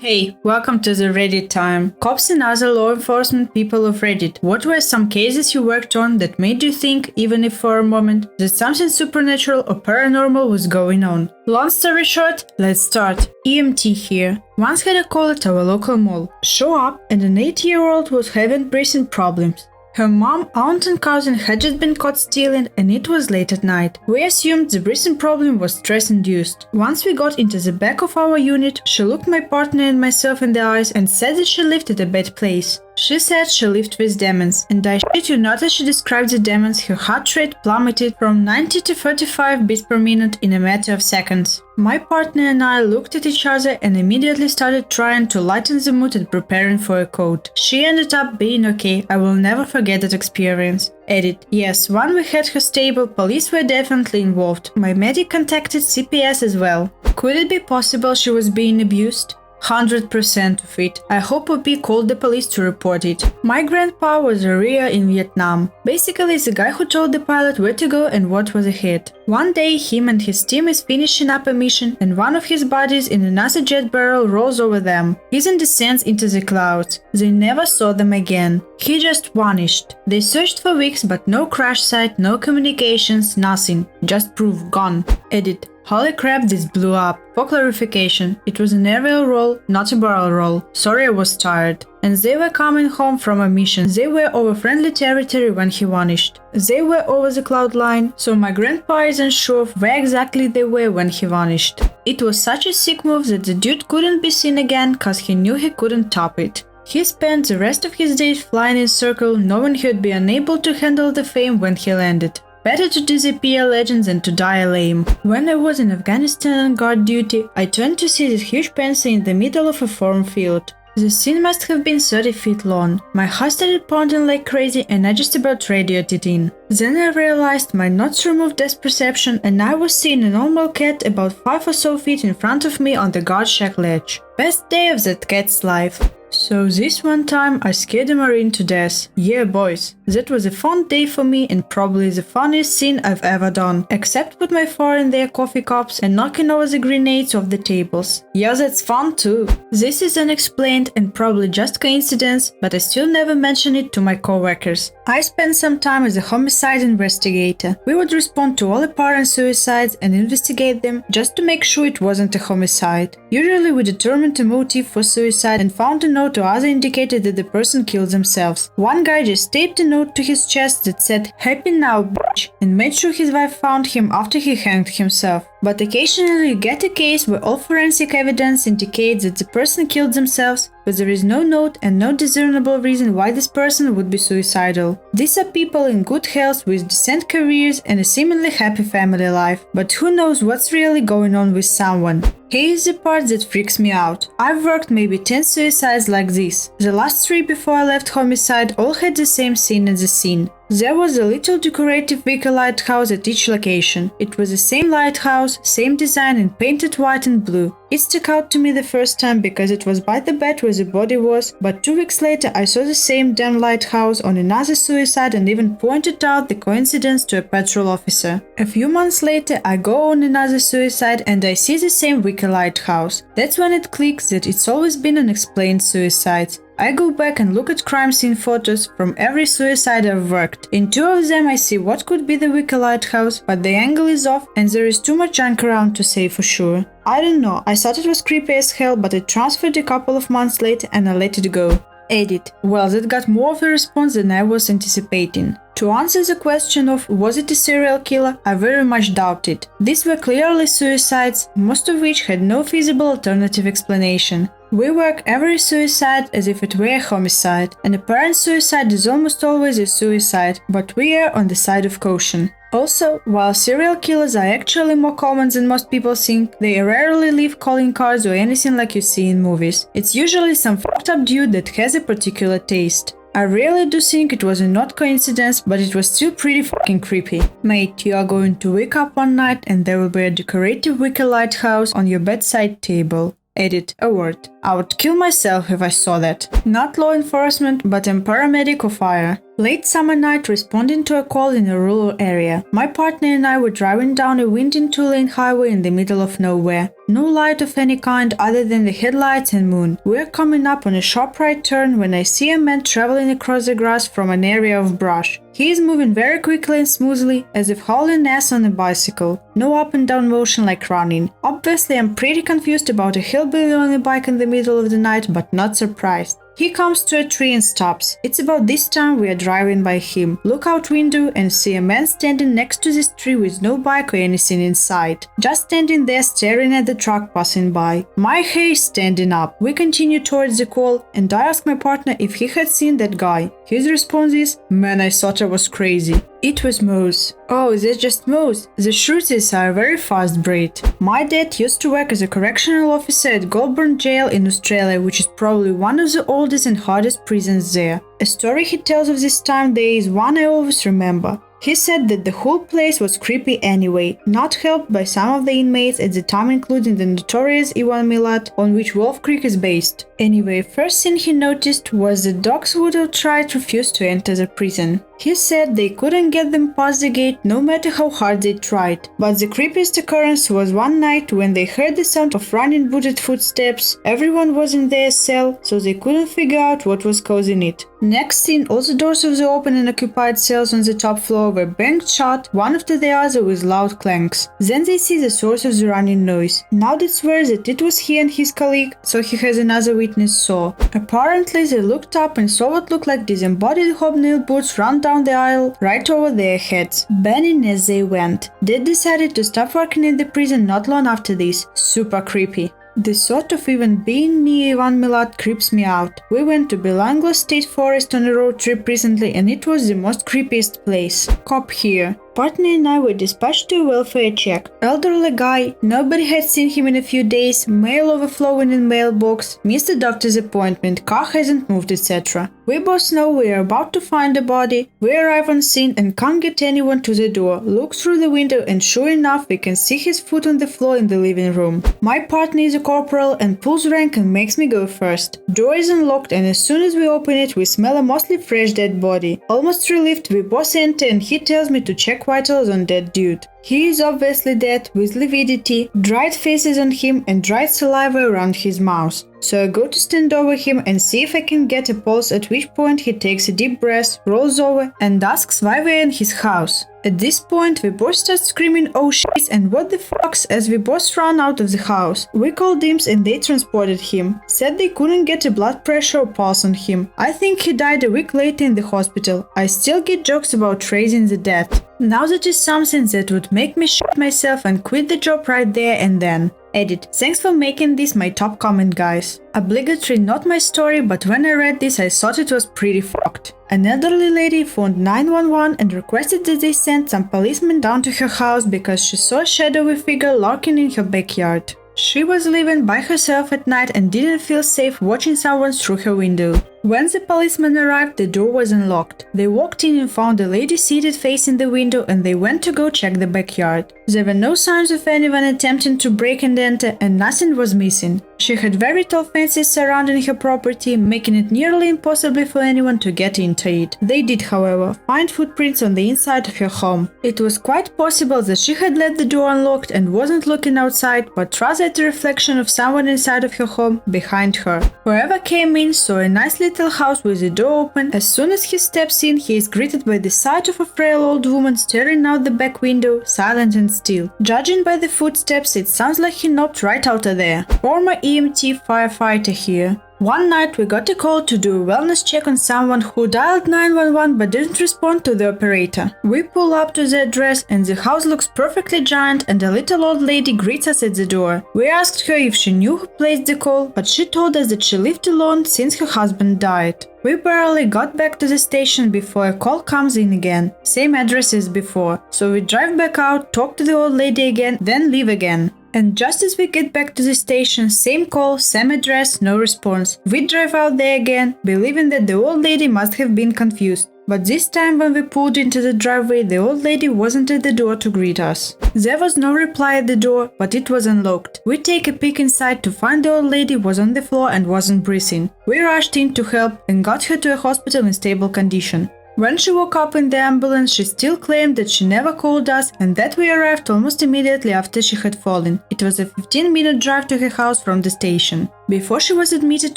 Hey, welcome to the Reddit time. Cops and other law enforcement people of Reddit. What were some cases you worked on that made you think, even if for a moment, that something supernatural or paranormal was going on? Long story short, let's start. EMT here. Once had a call at our local mall. Show up and an 8-year-old was having breathing problems. Her mom, aunt and cousin had just been caught stealing and it was late at night. We assumed the breathing problem was stress-induced. Once we got into the back of our unit, she looked my partner and myself in the eyes and said that she lived at a bad place. She said she lived with demons, and I shit you not as she described the demons, her heart rate plummeted from 90 to 35 beats per minute in a matter of seconds. My partner and I looked at each other and immediately started trying to lighten the mood and preparing for a code. She ended up being okay. I will never forget that experience. Edit. Yes, when we had her stable, police were definitely involved. My medic contacted CPS as well. Could it be possible she was being abused? 100% of it. I hope OP called the police to report it. My grandpa was a RIA in Vietnam. Basically the guy who told the pilot where to go and what was ahead. One day him and his team is finishing up a mission and one of his buddies in another jet barrel rolls over them. He then descends into the clouds. They never saw them again. He just vanished. They searched for weeks but no crash site, no communications, nothing. Just proof gone. Edit. Holy crap, this blew up. For clarification, it was an aerial roll, not a barrel roll. Sorry, I was tired. And they were coming home from a mission. They were over friendly territory when he vanished. They were over the cloud line, so my grandpa isn't sure of where exactly they were when he vanished. It was such a sick move that the dude couldn't be seen again cause he knew he couldn't top it. He spent the rest of his days flying in circle, knowing he'd be unable to handle the fame when he landed. Better to disappear a legend than to die a lame. When I was in Afghanistan on guard duty, I turned to see this huge pencil in the middle of a farm field. The scene must have been 30 feet long. My heart started pounding like crazy and I just about radioed it in. Then I realized my notes removed depth perception and I was seeing a normal cat about 5 or so feet in front of me on the guard shack ledge. Best day of that cat's life. So this one time I scared a marine to death. Yeah boys, that was a fun day for me and probably the funniest thing I've ever done. Except put my four in their coffee cups and knocking over the grenades off the tables. Yeah, that's fun too. This is unexplained and probably just coincidence, but I still never mention it to my coworkers. I spent some time as a homicide investigator. We would respond to all apparent suicides and investigate them just to make sure it wasn't a homicide. Usually we determined a motive for suicide and found a note or other indicated that the person killed themselves. One guy just taped a note to his chest that said "Happy now, bitch," and made sure his wife found him after he hanged himself. But occasionally you get a case where all forensic evidence indicates that the person killed themselves, but there is no note and no discernible reason why this person would be suicidal. These are people in good health with decent careers and a seemingly happy family life, but who knows what's really going on with someone. Here is the part that freaks me out. I've worked maybe 10 suicides like this. The last 3 before I left homicide all had the same scene at the scene. There was a little decorative wicker lighthouse at each location. It was the same lighthouse, same design and painted white and blue. It stuck out to me the first time because it was by the bed where the body was, but 2 weeks later I saw the same damn lighthouse on another suicide and even pointed out the coincidence to a patrol officer. A few months later I go on another suicide and I see the same wicker lighthouse. That's when it clicks that it's always been unexplained suicides. I go back and look at crime scene photos from every suicide I've worked. In 2 of them I see what could be the wicker lighthouse, but the angle is off and there is too much junk around to say for sure. I don't know, I thought it was creepy as hell, but it transferred a couple of months later and I let it go. Edit. Well, that got more of a response than I was anticipating. To answer the question of was it a serial killer, I very much doubt it. These were clearly suicides, most of which had no feasible alternative explanation. We work every suicide as if it were a homicide. An apparent suicide is almost always a suicide, but we are on the side of caution. Also, while serial killers are actually more common than most people think, they rarely leave calling cards or anything like you see in movies. It's usually some fucked up dude that has a particular taste. I really do think it was a not coincidence, but it was still pretty fucking creepy. Mate, you are going to wake up one night and there will be a decorative wicker lighthouse on your bedside table. Edit. A word. I would kill myself if I saw that. Not law enforcement, but I'm paramedic or fire. Late summer night, responding to a call in a rural area. My partner and I were driving down a winding two-lane highway in the middle of nowhere. No light of any kind other than the headlights and moon. We're coming up on a sharp right turn when I see a man traveling across the grass from an area of brush. He is moving very quickly and smoothly, as if hauling ass on a bicycle. No up and down motion like running. Obviously, I'm pretty confused about a hillbilly on a bike in the middle of the night, but not surprised. He comes to a tree and stops. It's about this time we are driving by him. Look out window and see a man standing next to this tree with no bike or anything in sight. Just standing there staring at the truck passing by. My hair is standing up. We continue towards the call and I ask my partner if he had seen that guy. His response is, "Man, I thought I was crazy." It was moose. Oh, they're just moose. The Shrutis are a very fast breed. My dad used to work as a correctional officer at Goulburn Jail in Australia, which is probably one of the oldest and hardest prisons there. A story he tells of this time there is one I always remember. He said that the whole place was creepy anyway, not helped by some of the inmates at the time, including the notorious Ivan Milat, on which Wolf Creek is based. Anyway, first thing he noticed was that dogs would outright refuse to enter the prison. He said they couldn't get them past the gate no matter how hard they tried. But the creepiest occurrence was one night when they heard the sound of running booted footsteps. Everyone was in their cell, so they couldn't figure out what was causing it. Next thing, all the doors of the open and occupied cells on the top floor were banged shut, one after the other with loud clanks. Then they see the source of the running noise. Now they swear that it was he and his colleague, so he has another witness saw. Apparently they looked up and saw what looked like disembodied hobnail boots run down the aisle right over their heads, banging as they went. Dad decided to stop working in the prison not long after this. Super creepy. The thought of even being near Ivan Milat creeps me out. We went to Belanglo State Forest on a road trip recently and it was the most creepiest place. Cop here. Partner and I were dispatched to a welfare check. Elderly guy, nobody had seen him in a few days, mail overflowing in mailbox, missed the doctor's appointment, car hasn't moved, etc. We both know we are about to find a body. We arrive on scene and can't get anyone to the door. Look through the window and sure enough we can see his foot on the floor in the living room. My partner is a corporal and pulls rank and makes me go first. Door is unlocked and as soon as we open it we smell a mostly fresh dead body. Almost relieved, we both enter and he tells me to check vitals on that dude. He is obviously dead, with lividity, dried faces on him and dried saliva around his mouth. So I go to stand over him and see if I can get a pulse, at which point he takes a deep breath, rolls over and asks why we're in his house. At this point we both start screaming oh shit and what the fucks as we both run out of the house. We called DIMS and they transported him. Said they couldn't get a blood pressure or pulse on him. I think he died a week later in the hospital. I still get jokes about raising the dead. Now that is something that would make me shit myself and quit the job right there and then. Edit. Thanks for making this my top comment, guys. Obligatory not my story, but when I read this I thought it was pretty fucked. An elderly lady phoned 911 and requested that they send some policemen down to her house because she saw a shadowy figure lurking in her backyard. She was living by herself at night and didn't feel safe watching someone through her window. When the policeman arrived, the door was unlocked. They walked in and found a lady seated facing the window and they went to go check the backyard. There were no signs of anyone attempting to break and enter and nothing was missing. She had very tall fences surrounding her property, making it nearly impossible for anyone to get into it. They did, however, find footprints on the inside of her home. It was quite possible that she had left the door unlocked and wasn't looking outside, but rather at the reflection of someone inside of her home behind her. Whoever came in saw a nice little house with the door open. As soon as he steps in, he is greeted by the sight of a frail old woman staring out the back window, silent and still. Judging by the footsteps, it sounds like he knocked right out of there. Former EMT firefighter here. One night we got a call to do a wellness check on someone who dialed 911 but didn't respond to the operator. We pull up to the address and the house looks perfectly giant and a little old lady greets us at the door. We asked her if she knew who placed the call, but she told us that she lived alone since her husband died. We barely got back to the station before a call comes in again. Same address as before. So we drive back out, talk to the old lady again, then leave again. And just as we get back to the station, same call, same address, no response. We drive out there again, believing that the old lady must have been confused. But this time when we pulled into the driveway, the old lady wasn't at the door to greet us. There was no reply at the door, but it was unlocked. We take a peek inside to find the old lady was on the floor and wasn't breathing. We rushed in to help and got her to a hospital in stable condition. When she woke up in the ambulance, she still claimed that she never called us and that we arrived almost immediately after she had fallen. It was a 15-minute drive to her house from the station. Before she was admitted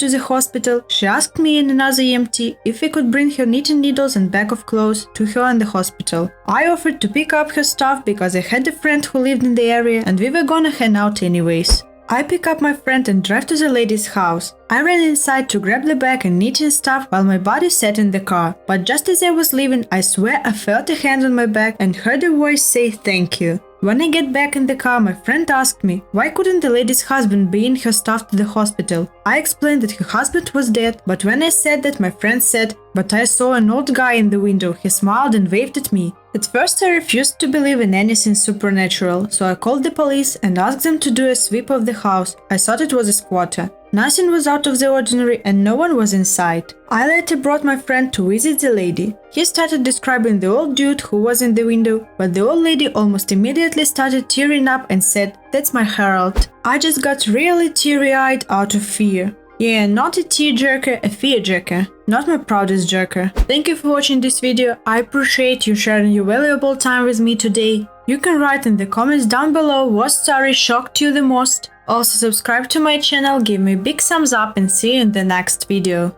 to the hospital, she asked me and another EMT if we could bring her knitting needles and bag of clothes to her in the hospital. I offered to pick up her stuff because I had a friend who lived in the area and we were gonna hang out anyways. I pick up my friend and drive to the lady's house. I ran inside to grab the bag and knitting stuff while my body sat in the car. But just as I was leaving, I swear I felt a hand on my back and heard a voice say thank you. When I get back in the car, my friend asked me why couldn't the lady's husband bring her stuff to the hospital. I explained that her husband was dead, but when I said that, my friend said, "But I saw an old guy in the window, he smiled and waved at me." At first I refused to believe in anything supernatural, so I called the police and asked them to do a sweep of the house. I thought it was a squatter. Nothing was out of the ordinary and no one was inside. I later brought my friend to visit the lady. He started describing the old dude who was in the window, but the old lady almost immediately started tearing up and said, "That's my Harold." I just got really teary-eyed out of fear. Yeah, not a tearjerker, a fearjerker. Not my proudest jerker. Thank you for watching this video. I appreciate you sharing your valuable time with me today. You can write in the comments down below what story shocked you the most. Also subscribe to my channel, give me a big thumbs up and see you in the next video.